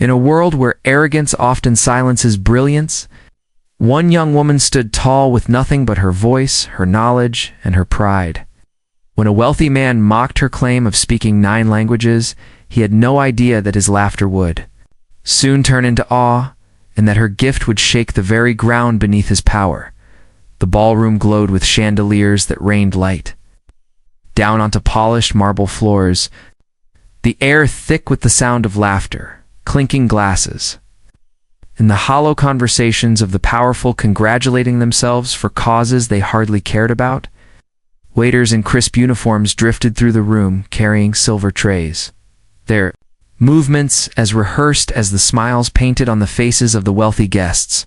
In a world where arrogance often silences brilliance, one young woman stood tall with nothing but her voice, her knowledge, and her pride. When a wealthy man mocked her claim of speaking 9 languages, he had no idea that his laughter would soon turn into awe, and that her gift would shake the very ground beneath his power. The ballroom glowed with chandeliers that rained light down onto polished marble floors, the air thick with the sound of laughter, clinking glasses, and the hollow conversations of the powerful congratulating themselves for causes they hardly cared about. Waiters in crisp uniforms drifted through the room carrying silver trays, their movements as rehearsed as the smiles painted on the faces of the wealthy guests.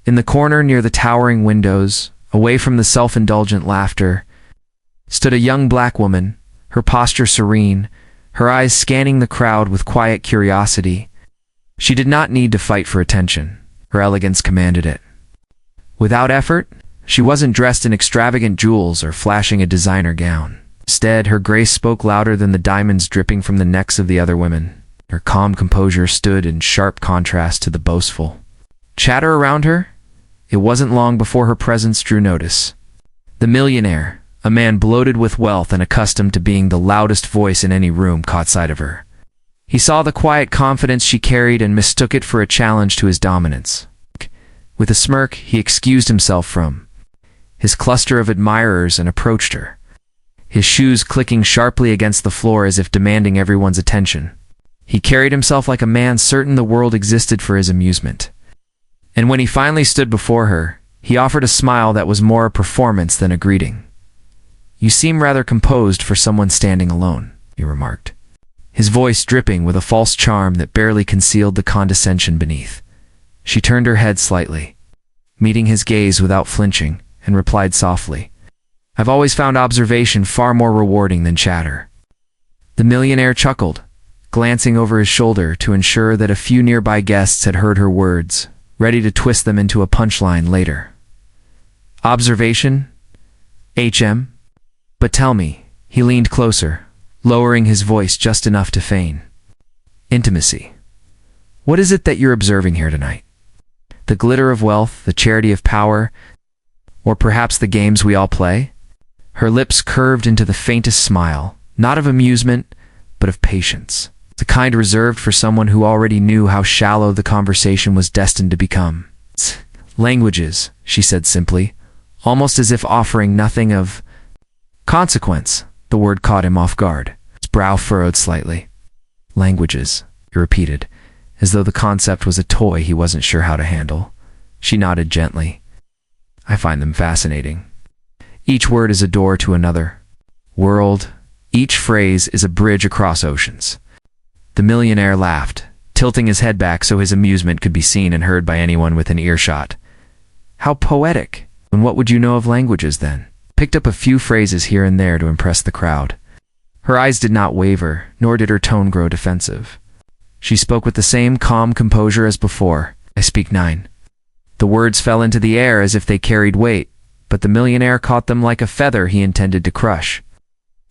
In the corner near the towering windows, away from the self-indulgent laughter, stood a young black woman, her posture serene, her eyes scanning the crowd with quiet curiosity. She did not need to fight for attention. Her elegance commanded it. Without effort, she wasn't dressed in extravagant jewels or flashing a designer gown. Instead, her grace spoke louder than the diamonds dripping from the necks of the other women. Her calm composure stood in sharp contrast to the boastful chatter around her. It wasn't long before her presence drew notice. The millionaire, a man bloated with wealth and accustomed to being the loudest voice in any room, caught sight of her. He saw the quiet confidence she carried and mistook it for a challenge to his dominance. With a smirk, he excused himself from his cluster of admirers and approached her, his shoes clicking sharply against the floor as if demanding everyone's attention. He carried himself like a man certain the world existed for his amusement. And when he finally stood before her, he offered a smile that was more a performance than a greeting. "You seem rather composed for someone standing alone," he remarked, his voice dripping with a false charm that barely concealed the condescension beneath. She turned her head slightly, meeting his gaze without flinching, and replied softly, "I've always found observation far more rewarding than chatter." The millionaire chuckled, glancing over his shoulder to ensure that a few nearby guests had heard her words, ready to twist them into a punchline later. "Observation? HM? But tell me," he leaned closer, lowering his voice just enough to feign intimacy. "What is it that you're observing here tonight? The glitter of wealth, the charity of power, or perhaps the games we all play?" Her lips curved into the faintest smile, not of amusement, but of patience, the kind reserved for someone who already knew how shallow the conversation was destined to become. "Languages," she said simply, almost as if offering nothing of consequence. The word caught him off guard. His brow furrowed slightly. "Languages," he repeated, as though the concept was a toy he wasn't sure how to handle. She nodded gently. "I find them fascinating. Each word is a door to another world. Each phrase is a bridge across oceans." The millionaire laughed, tilting his head back so his amusement could be seen and heard by anyone within earshot. "How poetic! And what would you know of languages, then?" Picked up a few phrases here and there to impress the crowd. Her eyes did not waver, nor did her tone grow defensive. She spoke with the same calm composure as before. "I speak 9. The words fell into the air as if they carried weight, but the millionaire caught them like a feather he intended to crush.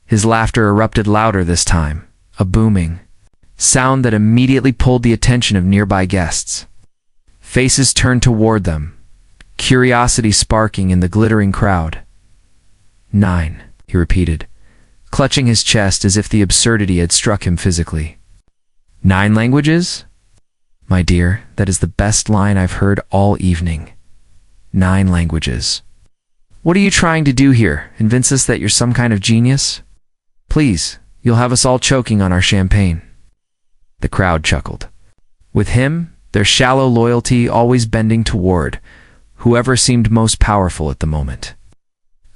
His laughter erupted louder this time, a booming sound that immediately pulled the attention of nearby guests. Faces turned toward them, curiosity sparking in the glittering crowd. 9, he repeated, clutching his chest as if the absurdity had struck him physically. 9 languages? My dear, that is the best line I've heard all evening. 9 languages. What are you trying to do here? Convince us that you're some kind of genius? Please, you'll have us all choking on our champagne." The crowd chuckled. With him, their shallow loyalty always bending toward whoever seemed most powerful at the moment.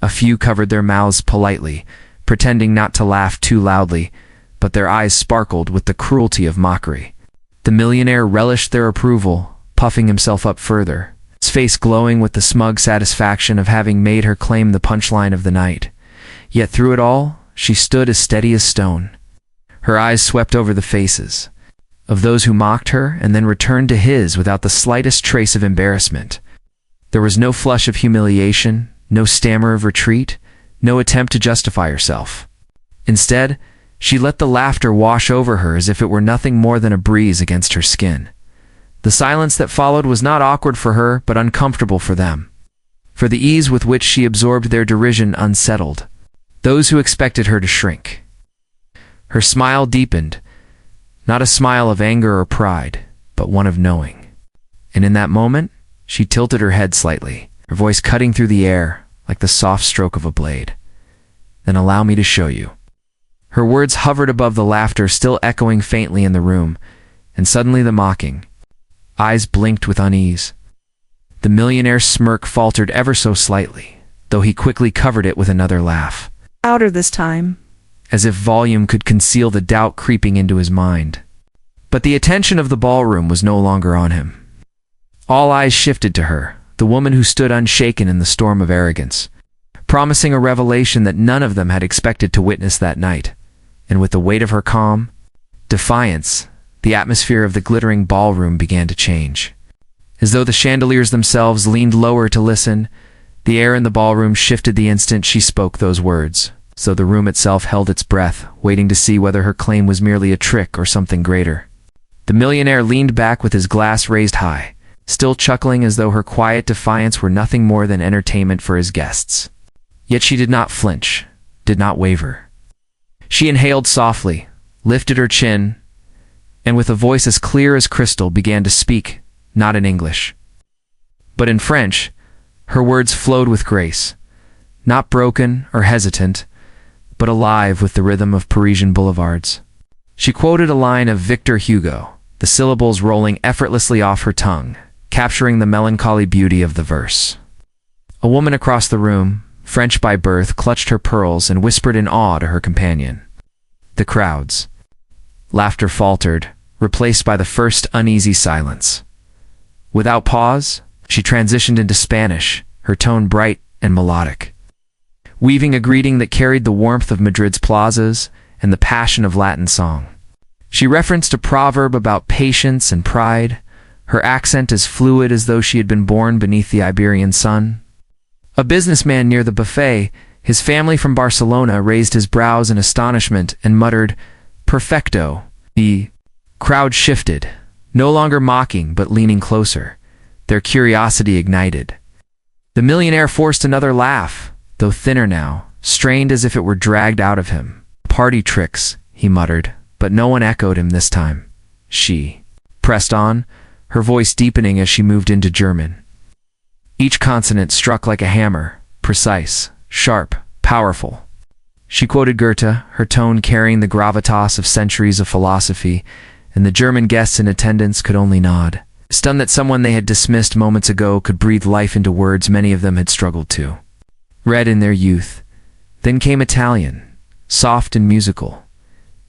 A few covered their mouths politely, pretending not to laugh too loudly, but their eyes sparkled with the cruelty of mockery. The millionaire relished their approval, puffing himself up further, his face glowing with the smug satisfaction of having made her claim the punchline of the night. Yet through it all, she stood as steady as stone. Her eyes swept over the faces of those who mocked her and then returned to his without the slightest trace of embarrassment. There was no flush of humiliation, no stammer of retreat, no attempt to justify herself. Instead, She let the laughter wash over her as if it were nothing more than a breeze against her skin. The silence that followed was not awkward for her, but uncomfortable for them. For the ease with which she absorbed their derision unsettled those who expected her to shrink. Her smile deepened, not a smile of anger or pride, but one of knowing. And in that moment, she tilted her head slightly, her voice cutting through the air like the soft stroke of a blade. "Then allow me to show you." Her words hovered above the laughter still echoing faintly in the room, and suddenly the mocking eyes blinked with unease. The millionaire's smirk faltered ever so slightly, though he quickly covered it with another laugh. "Outer this time." As if volume could conceal the doubt creeping into his mind. But the attention of the ballroom was no longer on him. All eyes shifted to her, the woman who stood unshaken in the storm of arrogance, promising a revelation that none of them had expected to witness that night. And with the weight of her calm defiance, the atmosphere of the glittering ballroom began to change. As though the chandeliers themselves leaned lower to listen, the air in the ballroom shifted the instant she spoke those words, so the room itself held its breath, waiting to see whether her claim was merely a trick or something greater. The millionaire leaned back with his glass raised high, still chuckling as though her quiet defiance were nothing more than entertainment for his guests. Yet she did not flinch, did not waver. She inhaled softly, lifted her chin, and with a voice as clear as crystal began to speak, not in English, but in French. Her words flowed with grace, not broken or hesitant, but alive with the rhythm of Parisian boulevards. She quoted a line of Victor Hugo, the syllables rolling effortlessly off her tongue, capturing the melancholy beauty of the verse. A woman across the room, French by birth, clutched her pearls and whispered in awe to her companion. The crowd's laughter faltered, replaced by the first uneasy silence. Without pause, she transitioned into Spanish, her tone bright and melodic, weaving a greeting that carried the warmth of Madrid's plazas and the passion of Latin song. She referenced a proverb about patience and pride, her accent as fluid as though she had been born beneath the Iberian sun. A businessman near the buffet, his family from Barcelona, raised his brows in astonishment and muttered, "Perfecto." The crowd shifted, no longer mocking but leaning closer, their curiosity ignited. The millionaire forced another laugh, though thinner now, strained as if it were dragged out of him. "Party tricks," he muttered, but no one echoed him this time. She pressed on, her voice deepening as she moved into German. Each consonant struck like a hammer, precise, sharp, powerful. She quoted Goethe, her tone carrying the gravitas of centuries of philosophy, and the German guests in attendance could only nod, stunned that someone they had dismissed moments ago could breathe life into words many of them had struggled to read in their youth. Then came Italian, soft and musical,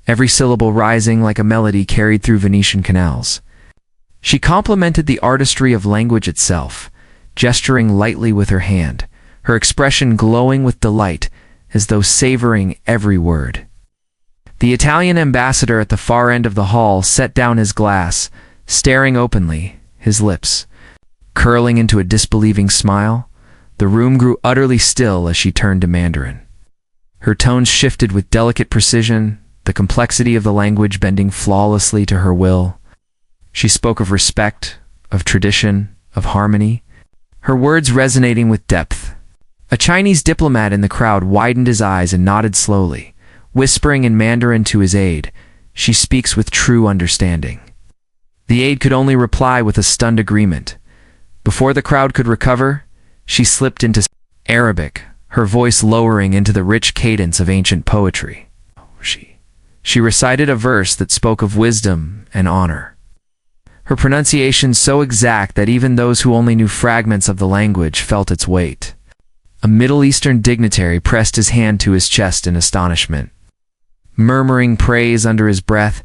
every syllable rising like a melody carried through Venetian canals. She complimented the artistry of language itself, gesturing lightly with her hand, her expression glowing with delight, as though savoring every word. The Italian ambassador at the far end of the hall set down his glass, staring openly, his lips curling into a disbelieving smile. The room grew utterly still as she turned to Mandarin. Her tones shifted with delicate precision, the complexity of the language bending flawlessly to her will. She spoke of respect, of tradition, of harmony, her words resonating with depth. A Chinese diplomat in the crowd widened his eyes and nodded slowly, whispering in Mandarin to his aide, "She speaks with true understanding." The aide could only reply with a stunned agreement. Before the crowd could recover, she slipped into Arabic, her voice lowering into the rich cadence of ancient poetry. She recited a verse that spoke of wisdom and honor, her pronunciation so exact that even those who only knew fragments of the language felt its weight. A Middle Eastern dignitary pressed his hand to his chest in astonishment. Murmuring praise under his breath,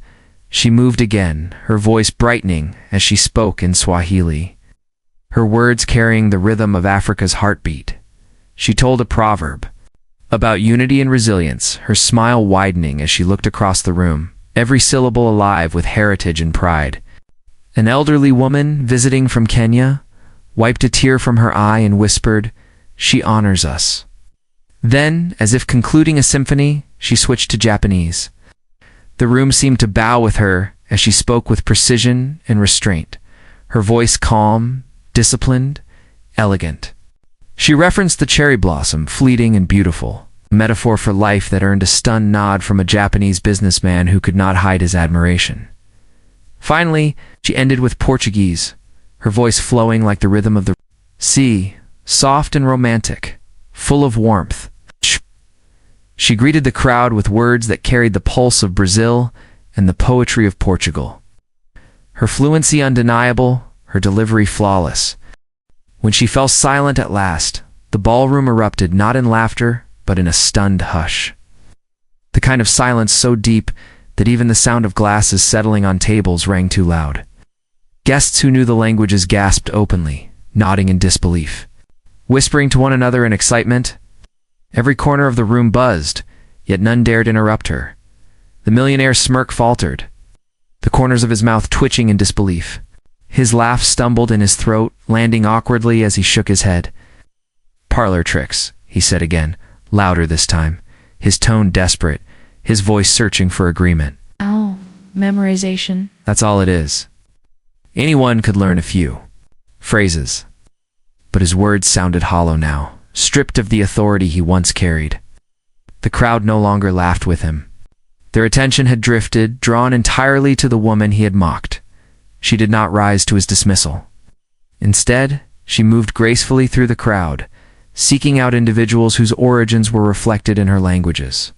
she moved again, her voice brightening as she spoke in Swahili, her words carrying the rhythm of Africa's heartbeat. She told a proverb about unity and resilience, her smile widening as she looked across the room, every syllable alive with heritage and pride. An elderly woman, visiting from Kenya, wiped a tear from her eye and whispered, "She honors us." Then, as if concluding a symphony, she switched to Japanese. The room seemed to bow with her as she spoke with precision and restraint, her voice calm, disciplined, elegant. She referenced the cherry blossom, fleeting and beautiful, a metaphor for life that earned a stunned nod from a Japanese businessman who could not hide his admiration. Finally, she ended with Portuguese, her voice flowing like the rhythm of the sea, soft and romantic, full of warmth. She greeted the crowd with words that carried the pulse of Brazil and the poetry of Portugal. Her fluency undeniable, her delivery flawless. When she fell silent at last, the ballroom erupted not in laughter, but in a stunned hush. The kind of silence so deep that even the sound of glasses settling on tables rang too loud. Guests who knew the languages gasped openly, nodding in disbelief, whispering to one another in excitement. Every corner of the room buzzed, yet none dared interrupt her. The millionaire's smirk faltered, the corners of his mouth twitching in disbelief. His laugh stumbled in his throat, landing awkwardly as he shook his head. "Parlor tricks," he said again, louder this time, his tone desperate, his voice searching for agreement. "Oh, memorization." "That's all it is. Anyone could learn a few phrases." But his words sounded hollow now, stripped of the authority he once carried. The crowd no longer laughed with him. Their attention had drifted, drawn entirely to the woman he had mocked. She did not rise to his dismissal. Instead, she moved gracefully through the crowd, seeking out individuals whose origins were reflected in her languages.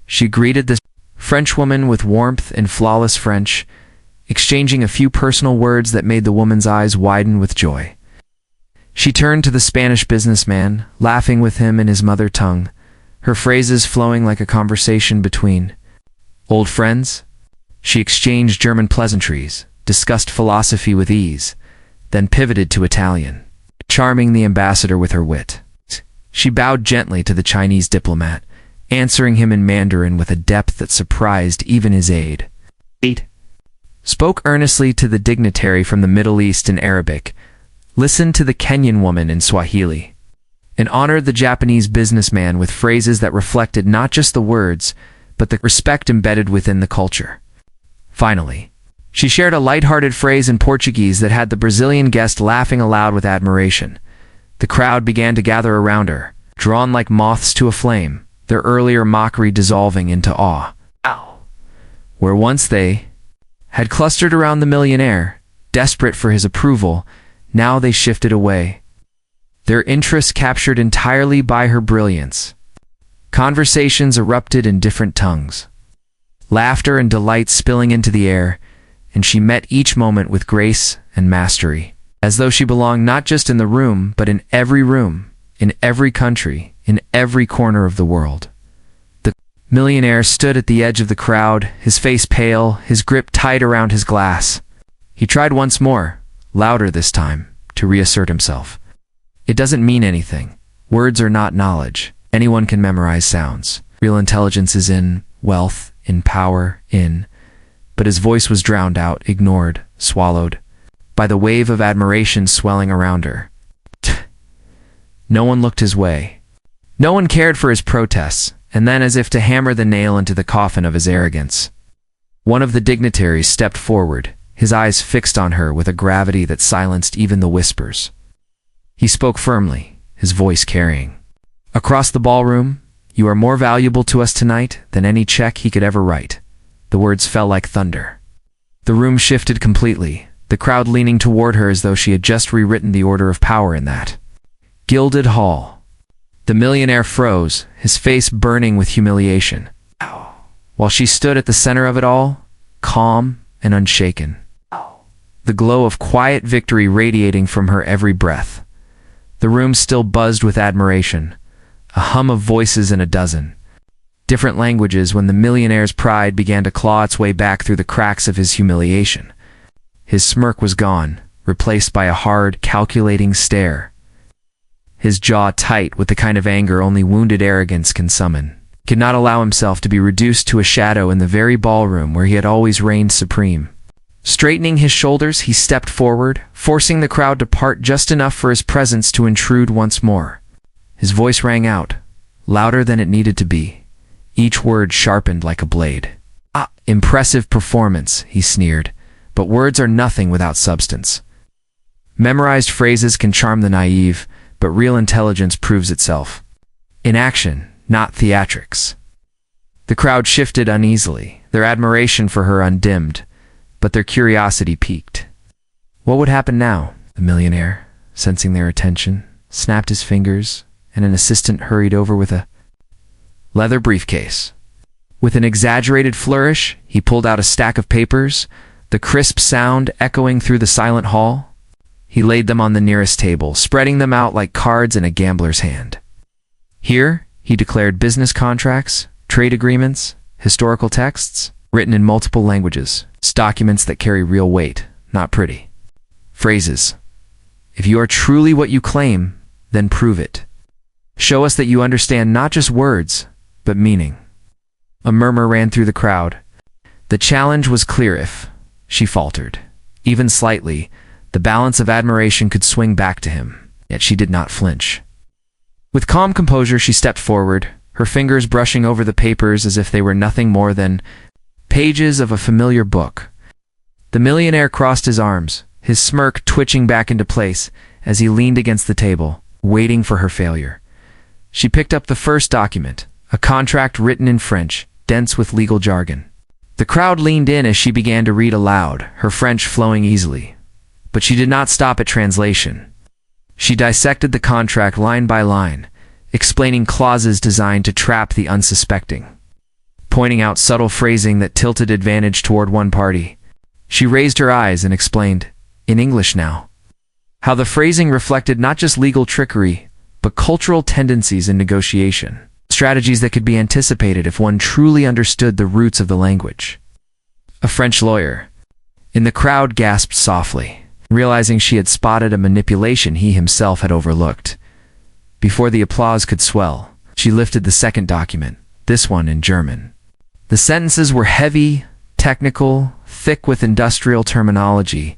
She greeted the Frenchwoman with warmth and flawless French, exchanging a few personal words that made the woman's eyes widen with joy. She turned to the Spanish businessman, laughing with him in his mother tongue, her phrases flowing like a conversation between old friends. She exchanged German pleasantries, discussed philosophy with ease, then pivoted to Italian, charming the ambassador with her wit. She bowed gently to the Chinese diplomat, answering him in Mandarin with a depth that surprised even his aide. Spoke earnestly to the dignitary from the Middle East in Arabic, listened to the Kenyan woman in Swahili, and honored the Japanese businessman with phrases that reflected not just the words, but the respect embedded within the culture. Finally, she shared a light-hearted phrase in Portuguese that had the Brazilian guest laughing aloud with admiration. The crowd began to gather around her, drawn like moths to a flame, their earlier mockery dissolving into awe. Where once they had clustered around the millionaire, desperate for his approval, now they shifted away, their interest captured entirely by her brilliance. Conversations erupted in different tongues, laughter and delight spilling into the air, and she met each moment with grace and mastery, as though she belonged not just in the room, but in every country, in every corner of the world. The millionaire stood at the edge of the crowd, his face pale, his grip tight around his glass. He tried once more, louder this time, to reassert himself. "It doesn't mean anything. Words are not knowledge. Anyone can memorize sounds. Real intelligence is in wealth, in power, in..." But his voice was drowned out, ignored, swallowed, by the wave of admiration swelling around her. No one looked his way. No one cared for his protests, and then, as if to hammer the nail into the coffin of his arrogance, one of the dignitaries stepped forward, his eyes fixed on her with a gravity that silenced even the whispers. He spoke firmly, his voice carrying. Across the ballroom, "You are more valuable to us tonight than any check he could ever write." The words fell like thunder. The room shifted completely, the crowd leaning toward her as though she had just rewritten the order of power in that gilded hall. The millionaire froze, his face burning with humiliation, while she stood at the center of it all, calm and unshaken, the glow of quiet victory radiating from her every breath. The room still buzzed with admiration, a hum of voices in a dozen different languages when the millionaire's pride began to claw its way back through the cracks of his humiliation. His smirk was gone, replaced by a hard, calculating stare, his jaw tight with the kind of anger only wounded arrogance can summon. He could not allow himself to be reduced to a shadow in the very ballroom where he had always reigned supreme. Straightening his shoulders, he stepped forward, forcing the crowd to part just enough for his presence to intrude once more. His voice rang out, louder than it needed to be, each word sharpened like a blade. Impressive performance, he sneered, but words are nothing without substance. Memorized phrases can charm the naive, but real intelligence proves itself in action, not theatrics. The crowd shifted uneasily, their admiration for her undimmed, but their curiosity piqued. What would happen now? The millionaire, sensing their attention, snapped his fingers, and an assistant hurried over with a leather briefcase. With an exaggerated flourish, he pulled out a stack of papers, the crisp sound echoing through the silent hall. He laid them on the nearest table, spreading them out like cards in a gambler's hand. Here, he declared, business contracts, trade agreements, historical texts, written in multiple languages, documents that carry real weight, not pretty phrases. If you are truly what you claim, then prove it. Show us that you understand not just words, but meaning. A murmur ran through the crowd. The challenge was clear. If she faltered, even slightly, the balance of admiration could swing back to him, yet she did not flinch. With calm composure, she stepped forward, her fingers brushing over the papers as if they were nothing more than pages of a familiar book. The millionaire crossed his arms, his smirk twitching back into place as he leaned against the table, waiting for her failure. She picked up the first document, a contract written in French, dense with legal jargon. The crowd leaned in as she began to read aloud, her French flowing easily. But she did not stop at translation. She dissected the contract line by line, explaining clauses designed to trap the unsuspecting, pointing out subtle phrasing that tilted advantage toward one party. She raised her eyes and explained, in English now, how the phrasing reflected not just legal trickery, but cultural tendencies in negotiation, strategies that could be anticipated if one truly understood the roots of the language. A French lawyer in the crowd gasped softly, realizing she had spotted a manipulation he himself had overlooked. Before the applause could swell, she lifted the second document, this one in German. The sentences were heavy, technical, thick with industrial terminology.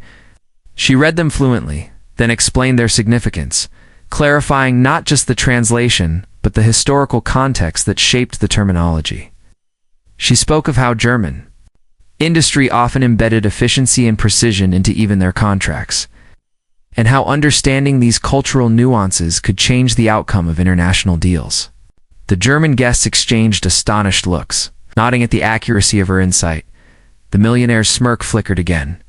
She read them fluently, then explained their significance, clarifying not just the translation, but the historical context that shaped the terminology. She spoke of how German industry often embedded efficiency and precision into even their contracts, and how understanding these cultural nuances could change the outcome of international deals. The German guests exchanged astonished looks, nodding at the accuracy of her insight. The millionaire's smirk flickered again,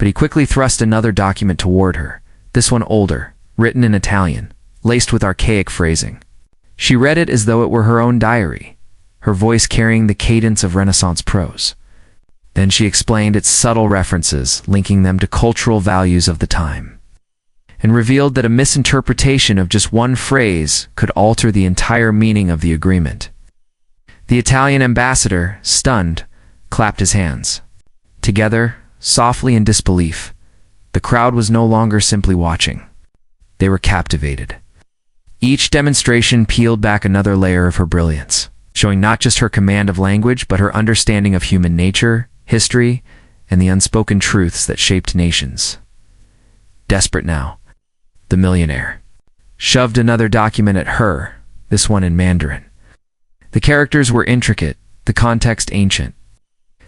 but he quickly thrust another document toward her, this one older, written in Italian, laced with archaic phrasing. She read it as though it were her own diary, her voice carrying the cadence of Renaissance prose. Then she explained its subtle references, linking them to cultural values of the time, and revealed that a misinterpretation of just one phrase could alter the entire meaning of the agreement. The Italian ambassador, stunned, clapped his hands. Together, softly in disbelief, the crowd was no longer simply watching. They were captivated. Each demonstration peeled back another layer of her brilliance, showing not just her command of language, but her understanding of human nature, history, and the unspoken truths that shaped nations. Desperate now, the millionaire shoved another document at her, this one in Mandarin. The characters were intricate, the context ancient.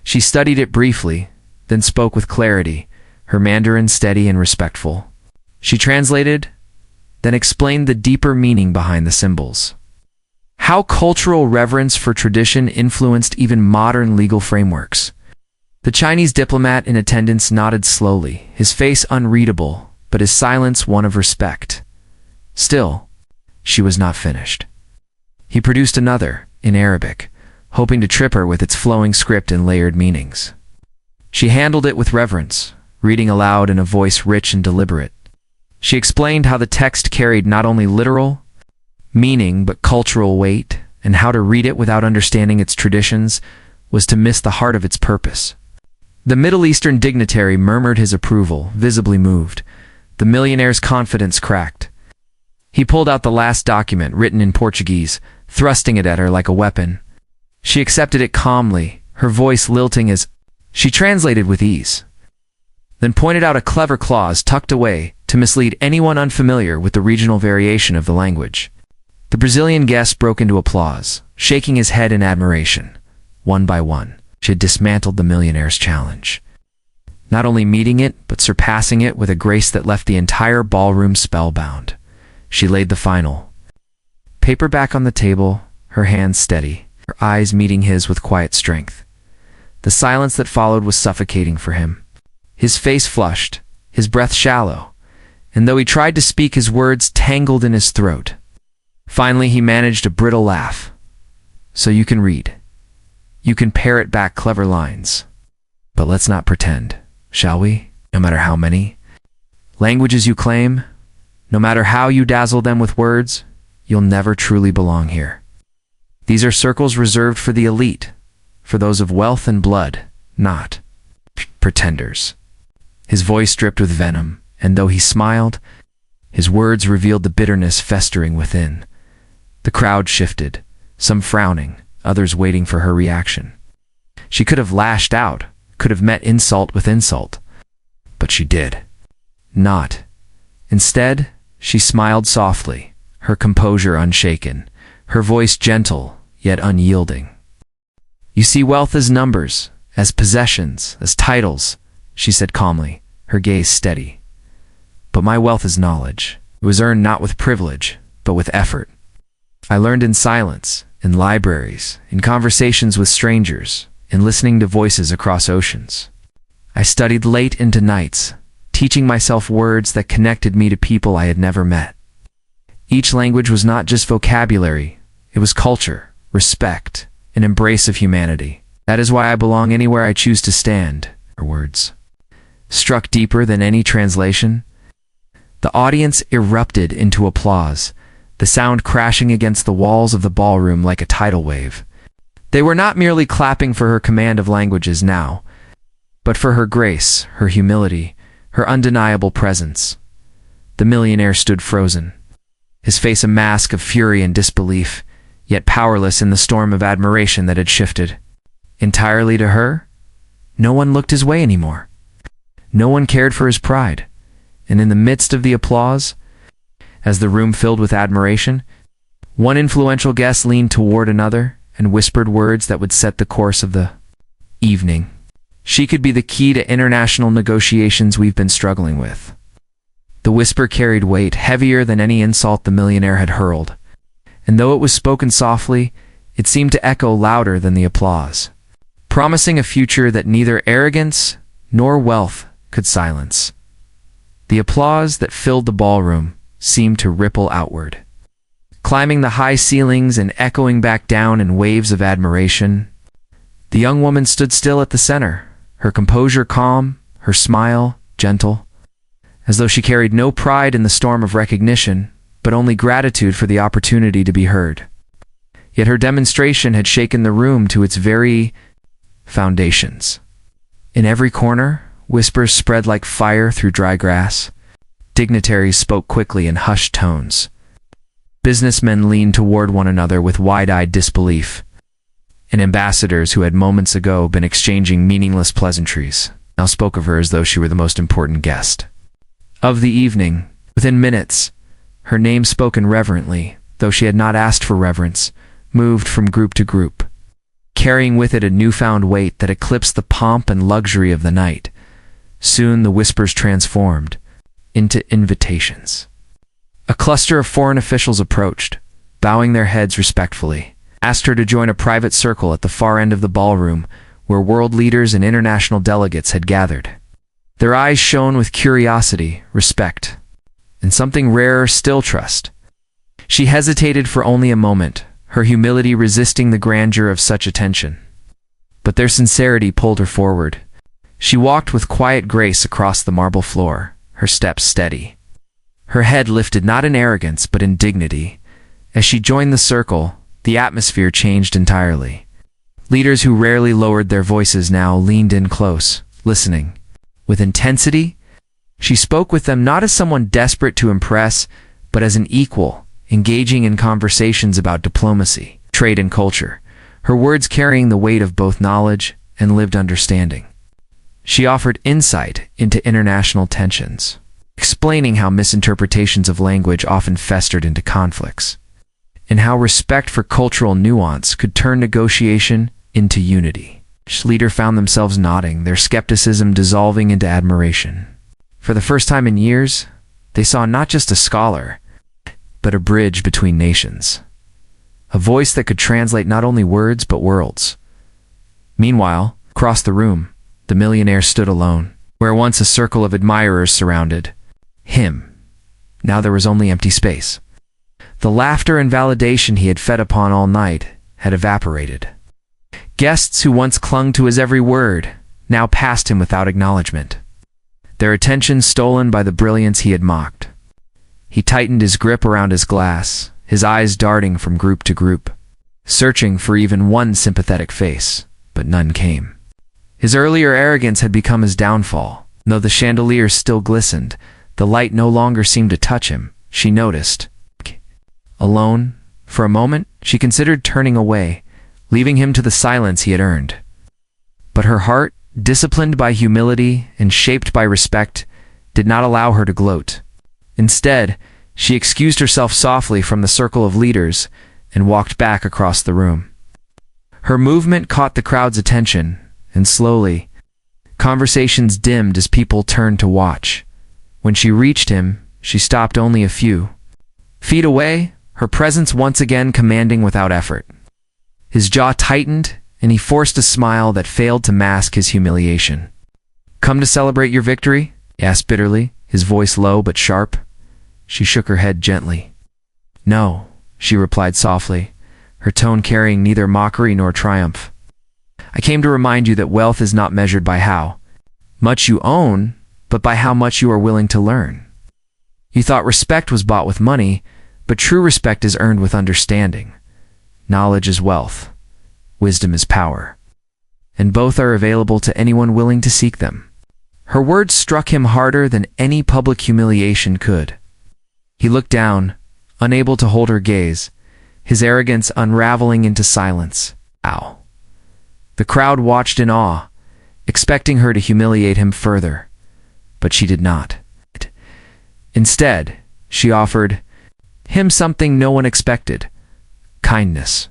She studied it briefly, then spoke with clarity, her Mandarin steady and respectful. She translated, then explained the deeper meaning behind the symbols. How cultural reverence for tradition influenced even modern legal frameworks. The Chinese diplomat in attendance nodded slowly, his face unreadable, but his silence one of respect. Still, she was not finished. He produced another, in Arabic, hoping to trip her with its flowing script and layered meanings. She handled it with reverence, reading aloud in a voice rich and deliberate. She explained how the text carried not only literal meaning but cultural weight, and how to read it without understanding its traditions was to miss the heart of its purpose. The Middle Eastern dignitary murmured his approval, visibly moved. The millionaire's confidence cracked. He pulled out the last document, written in Portuguese, thrusting it at her like a weapon. She accepted it calmly, her voice lilting as she translated with ease, then pointed out a clever clause tucked away to mislead anyone unfamiliar with the regional variation of the language. The Brazilian guest broke into applause, shaking his head in admiration. One by one, She had dismantled the Millionaire's challenge, not only meeting it, but surpassing it with a grace that left the entire ballroom spellbound. She laid the final paper back on the table, her hands steady, her eyes meeting his with quiet strength. The silence that followed was suffocating for him. His face flushed, his breath shallow, and though he tried to speak, his words tangled in his throat. Finally, he managed a brittle laugh. "So you can read. You can parrot back clever lines. But let's not pretend, shall we? No matter how many languages you claim, no matter how you dazzle them with words, you'll never truly belong here. These are circles reserved for the elite, for those of wealth and blood, not pretenders." His voice dripped with venom, and though he smiled, his words revealed the bitterness festering within. The crowd shifted, some frowning, others waiting for her reaction. She could have lashed out, could have met insult with insult, but she did not. Instead, she smiled softly, her composure unshaken, her voice gentle yet unyielding. "You see wealth as numbers, as possessions, as titles," she said calmly, her gaze steady. "But my wealth is knowledge. It was earned not with privilege, but with effort. I learned in silence, in libraries, in conversations with strangers, in listening to voices across oceans. I studied late into nights, teaching myself words that connected me to people I had never met. Each language was not just vocabulary, it was culture, respect, an embrace of humanity. That is why I belong anywhere I choose to stand." Her words struck deeper than any translation. The audience erupted into applause, the sound crashing against the walls of the ballroom like a tidal wave. They were not merely clapping for her command of languages now, but for her grace, her humility, her undeniable presence. The millionaire stood frozen, his face a mask of fury and disbelief, yet powerless in the storm of admiration that had shifted entirely to her. No one looked his way anymore. No one cared for his pride. And in the midst of the applause, as the room filled with admiration, one influential guest leaned toward another and whispered words that would set the course of the evening. "She could be the key to international negotiations we've been struggling with." The whisper carried weight, heavier than any insult the millionaire had hurled, and though it was spoken softly, it seemed to echo louder than the applause, promising a future that neither arrogance nor wealth could silence. The applause that filled the ballroom seemed to ripple outward, climbing the high ceilings and echoing back down in waves of admiration. The young woman stood still at the center, her composure calm, her smile gentle, as though she carried no pride in the storm of recognition, but only gratitude for the opportunity to be heard. Yet her demonstration had shaken the room to its very foundations. In every corner, whispers spread like fire through dry grass. Dignitaries spoke quickly in hushed tones. Businessmen leaned toward one another with wide-eyed disbelief, and ambassadors who had moments ago been exchanging meaningless pleasantries now spoke of her as though she were the most important guest of the evening. Within minutes, her name spoken reverently, though she had not asked for reverence, moved from group to group, carrying with it a newfound weight that eclipsed the pomp and luxury of the night. Soon the whispers transformed into invitations. A cluster of foreign officials approached, bowing their heads respectfully, asked her to join a private circle at the far end of the ballroom where world leaders and international delegates had gathered. Their eyes shone with curiosity, respect, and something rarer still, trust. She hesitated for only a moment, her humility resisting the grandeur of such attention. But their sincerity pulled her forward. She walked with quiet grace across the marble floor, her steps steady, her head lifted not in arrogance but in dignity. As she joined the circle, the atmosphere changed entirely. Leaders who rarely lowered their voices now leaned in close, listening. With intensity, she spoke with them not as someone desperate to impress, but as an equal, engaging in conversations about diplomacy, trade, and culture, her words carrying the weight of both knowledge and lived understanding. She offered insight into international tensions, explaining how misinterpretations of language often festered into conflicts, and how respect for cultural nuance could turn negotiation into unity. Each leader found themselves nodding, their skepticism dissolving into admiration. For the first time in years, they saw not just a scholar, but a bridge between nations. A voice that could translate not only words but worlds. Meanwhile, across the room, the millionaire stood alone, where once a circle of admirers surrounded him. Now there was only empty space. The laughter and validation he had fed upon all night had evaporated. Guests who once clung to his every word now passed him without acknowledgement, their attention stolen by the brilliance he had mocked. He tightened his grip around his glass, his eyes darting from group to group, searching for even one sympathetic face, but none came. His earlier arrogance had become his downfall. Though the chandeliers still glistened, the light no longer seemed to touch him. She noticed. Alone, for a moment, she considered turning away, leaving him to the silence he had earned. But her heart, disciplined by humility and shaped by respect, did not allow her to gloat. Instead, she excused herself softly from the circle of leaders and walked back across the room. Her movement caught the crowd's attention, and slowly, conversations dimmed as people turned to watch. When she reached him, she stopped only a few feet away, her presence once again commanding without effort. His jaw tightened, and he forced a smile that failed to mask his humiliation. "Come to celebrate your victory?" he asked bitterly, his voice low but sharp. She shook her head gently. "No," she replied softly, her tone carrying neither mockery nor triumph. "I came to remind you that wealth is not measured by how much you own, but by how much you are willing to learn. You thought respect was bought with money, but true respect is earned with understanding. Knowledge is wealth. Wisdom is power. And both are available to anyone willing to seek them." Her words struck him harder than any public humiliation could. He looked down, unable to hold her gaze, his arrogance unraveling into silence. Ow. The crowd watched in awe, expecting her to humiliate him further, but she did not. Instead, she offered him something no one expected: kindness.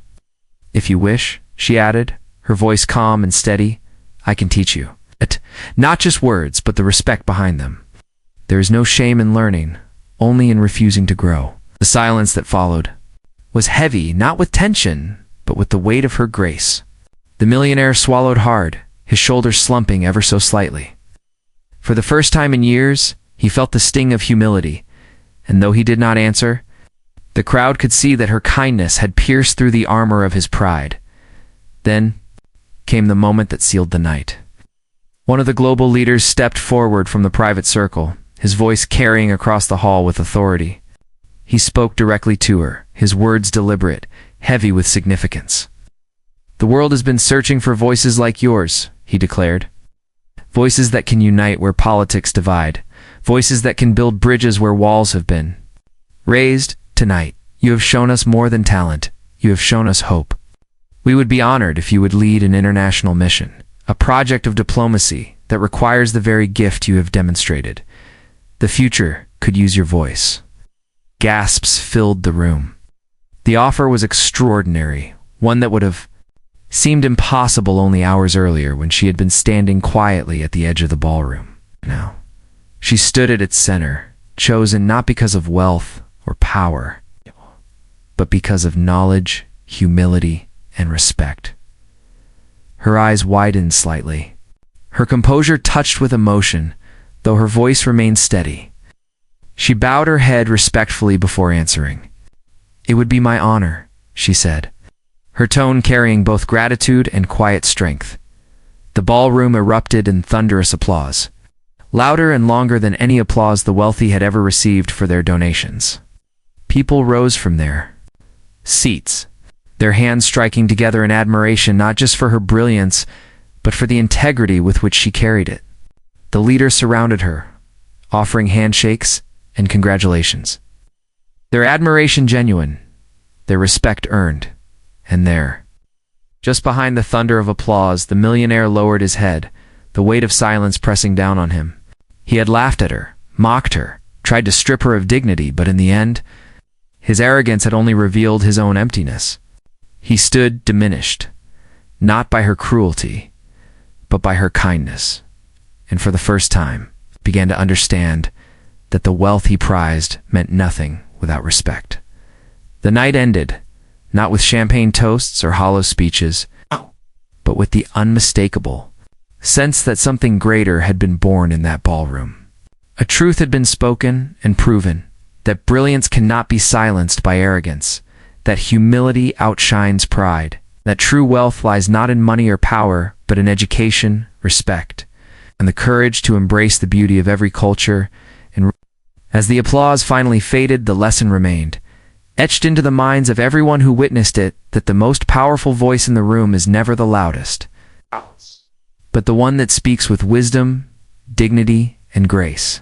"If you wish," she added, her voice calm and steady, "I can teach you. Not just words, but the respect behind them. There is no shame in learning, only in refusing to grow." The silence that followed was heavy, not with tension, but with the weight of her grace. The millionaire swallowed hard, his shoulders slumping ever so slightly. For the first time in years, he felt the sting of humility, and though he did not answer, the crowd could see that her kindness had pierced through the armor of his pride. Then came the moment that sealed the night. One of the global leaders stepped forward from the private circle, his voice carrying across the hall with authority. He spoke directly to her, his words deliberate, heavy with significance. "The world has been searching for voices like yours," he declared. "Voices that can unite where politics divide. Voices that can build bridges where walls have been raised. Tonight, you have shown us more than talent. You have shown us hope. We would be honored if you would lead an international mission, a project of diplomacy that requires the very gift you have demonstrated. The future could use your voice." Gasps filled the room. The offer was extraordinary, one that would have seemed impossible only hours earlier when she had been standing quietly at the edge of the ballroom. Now, she stood at its center, chosen not because of wealth or power, but because of knowledge, humility, and respect. Her eyes widened slightly. Her composure touched with emotion, though her voice remained steady. She bowed her head respectfully before answering. "It would be my honor," she said, her tone carrying both gratitude and quiet strength. The ballroom erupted in thunderous applause, louder and longer than any applause the wealthy had ever received for their donations. People rose from their seats, their hands striking together in admiration not just for her brilliance, but for the integrity with which she carried it. The leaders surrounded her, offering handshakes and congratulations. Their admiration genuine, their respect earned, and there, just behind the thunder of applause, the millionaire lowered his head, the weight of silence pressing down on him. He had laughed at her, mocked her, tried to strip her of dignity, but in the end, his arrogance had only revealed his own emptiness. He stood diminished, not by her cruelty, but by her kindness, and for the first time began to understand that the wealth he prized meant nothing without respect. The night ended, not with champagne toasts or hollow speeches, but with the unmistakable sense that something greater had been born in that ballroom. A truth had been spoken and proven, that brilliance cannot be silenced by arrogance, that humility outshines pride, that true wealth lies not in money or power, but in education, respect, and the courage to embrace the beauty of every culture. And as the applause finally faded, the lesson remained, etched into the minds of everyone who witnessed it, that the most powerful voice in the room is never the loudest, but the one that speaks with wisdom, dignity, and grace.